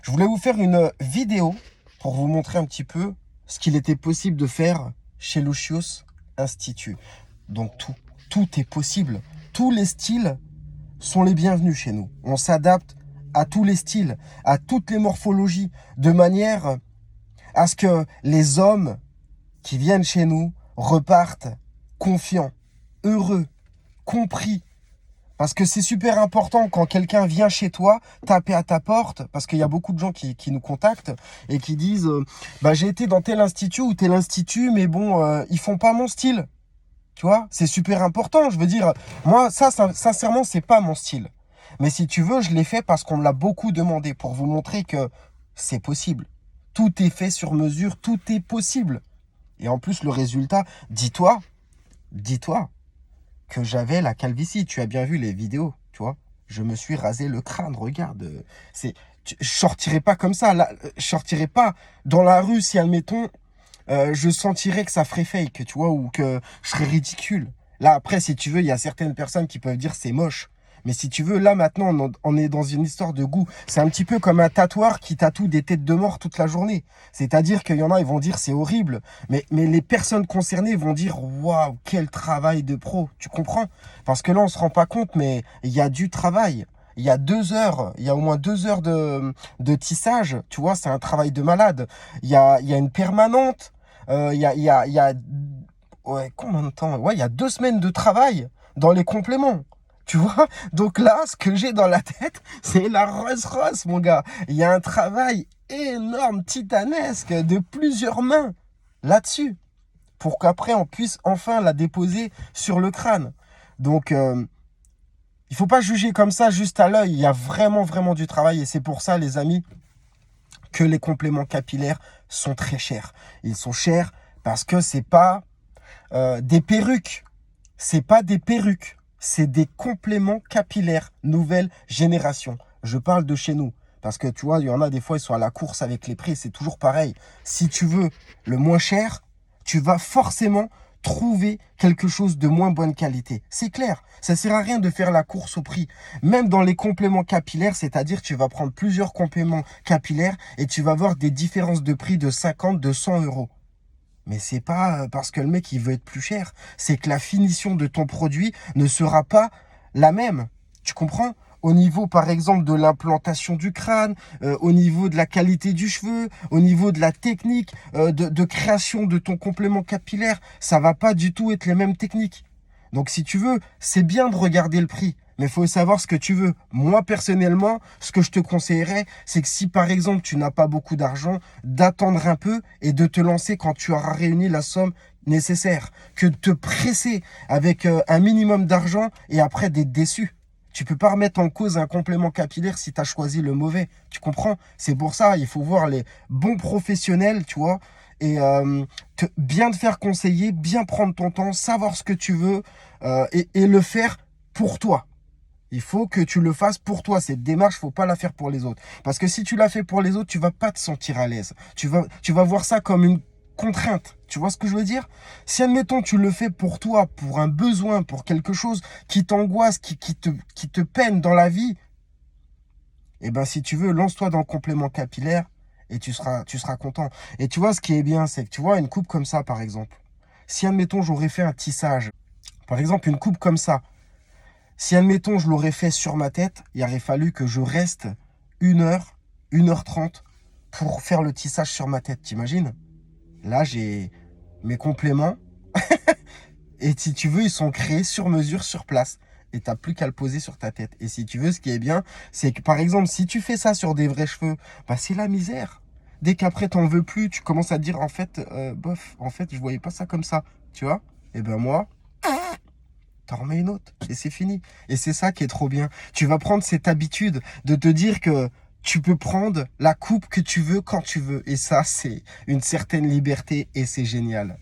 Je voulais vous faire une vidéo pour vous montrer un petit peu ce qu'il était possible de faire chez Lucius Institute. Donc tout est possible. Tous les styles sont les bienvenus chez nous. On s'adapte à tous les styles, à toutes les morphologies, de manière à ce que les hommes qui viennent chez nous repartent confiants, heureux, compris. Parce que c'est super important quand quelqu'un vient chez toi, taper à ta porte, parce qu'il y a beaucoup de gens qui nous contactent et qui disent j'ai été dans tel institut ou tel institut, mais bon, ils font pas mon style. Tu vois, c'est super important. Je veux dire, moi, ça sincèrement, c'est pas mon style. Mais si tu veux, je l'ai fait parce qu'on me l'a beaucoup demandé pour vous montrer que c'est possible. Tout est fait sur mesure, tout est possible. Et en plus, le résultat, dis-toi que j'avais la calvitie. Tu as bien vu les vidéos, tu vois. Je me suis rasé le crâne, regarde. Je sortirais pas comme ça. Là, je sortirais pas dans la rue si, admettons, je sentirais que ça ferait fake, tu vois, ou que je serais ridicule. Là, après, si tu veux, il y a certaines personnes qui peuvent dire c'est moche. Mais si tu veux, là, maintenant, on est dans une histoire de goût. C'est un petit peu comme un tatoueur qui tatoue des têtes de mort toute la journée. C'est-à-dire qu'il y en a, ils vont dire c'est horrible. Mais les personnes concernées vont dire waouh, quel travail de pro. Tu comprends? Parce que là, on se rend pas compte, mais il y a du travail. Il y a 2 heures, il y a au moins 2 heures de tissage. Tu vois, c'est un travail de malade. Il y a une permanente. Il y a ouais, combien de temps? Ouais, il y a 2 semaines de travail dans les compléments. Tu vois? Donc là, ce que j'ai dans la tête, c'est la Rolls-Royce, mon gars. Il y a un travail énorme, titanesque, de plusieurs mains là-dessus, pour qu'après, on puisse enfin la déposer sur le crâne. Donc, il faut pas juger comme ça, juste à l'œil. Il y a vraiment, vraiment du travail. Et c'est pour ça, les amis, que les compléments capillaires sont très chers. Ils sont chers parce que c'est pas des perruques. C'est pas des perruques. C'est des compléments capillaires nouvelle génération. Je parle de chez nous. Parce que tu vois, il y en a des fois, ils sont à la course avec les prix. C'est toujours pareil. Si tu veux le moins cher, tu vas forcément trouver quelque chose de moins bonne qualité. C'est clair. Ça sert à rien de faire la course au prix. Même dans les compléments capillaires, c'est-à-dire tu vas prendre plusieurs compléments capillaires et tu vas voir des différences de prix de 50, de 100 euros. Mais c'est pas parce que le mec il veut être plus cher, c'est que la finition de ton produit ne sera pas la même. Tu comprends? Au niveau par exemple de l'implantation du crâne, au niveau de la qualité du cheveu, au niveau de la technique de création de ton complément capillaire, ça va pas du tout être les mêmes techniques. Donc si tu veux, c'est bien de regarder le prix. Mais il faut savoir ce que tu veux. Moi, personnellement, ce que je te conseillerais, c'est que si, par exemple, tu n'as pas beaucoup d'argent, d'attendre un peu et de te lancer quand tu auras réuni la somme nécessaire. Que de te presser avec un minimum d'argent et après d'être déçu. Tu peux pas remettre en cause un complément capillaire si tu as choisi le mauvais. Tu comprends? C'est pour ça, il faut voir les bons professionnels, tu vois, et bien te faire conseiller, bien prendre ton temps, savoir ce que tu veux et le faire pour toi. Il faut que tu le fasses pour toi. Cette démarche, faut pas la faire pour les autres. Parce que si tu la fais pour les autres, tu vas pas te sentir à l'aise. Tu vas voir ça comme une contrainte. Tu vois ce que je veux dire? Si, admettons, tu le fais pour toi, pour un besoin, pour quelque chose qui t'angoisse, qui te peine dans la vie, eh ben, si tu veux, lance-toi dans le complément capillaire et tu seras content. Et tu vois, ce qui est bien, c'est que tu vois, une coupe comme ça, par exemple. Si, admettons, j'aurais fait un tissage, par exemple, une coupe comme ça, si, admettons, je l'aurais fait sur ma tête, il aurait fallu que je reste 1 heure, 1h30 pour faire le tissage sur ma tête, t'imagines? Là, j'ai mes compléments. Et si tu veux, ils sont créés sur mesure, sur place. Et tu n'as plus qu'à le poser sur ta tête. Et si tu veux, ce qui est bien, c'est que par exemple, si tu fais ça sur des vrais cheveux, c'est la misère. Dès qu'après, t'en veux plus, tu commences à te dire, en fait, bof, en fait, je voyais pas ça comme ça. Tu vois? Et ben moi, t'en remets une autre et c'est fini. Et c'est ça qui est trop bien. Tu vas prendre cette habitude de te dire que tu peux prendre la coupe que tu veux quand tu veux. Et ça, c'est une certaine liberté et c'est génial.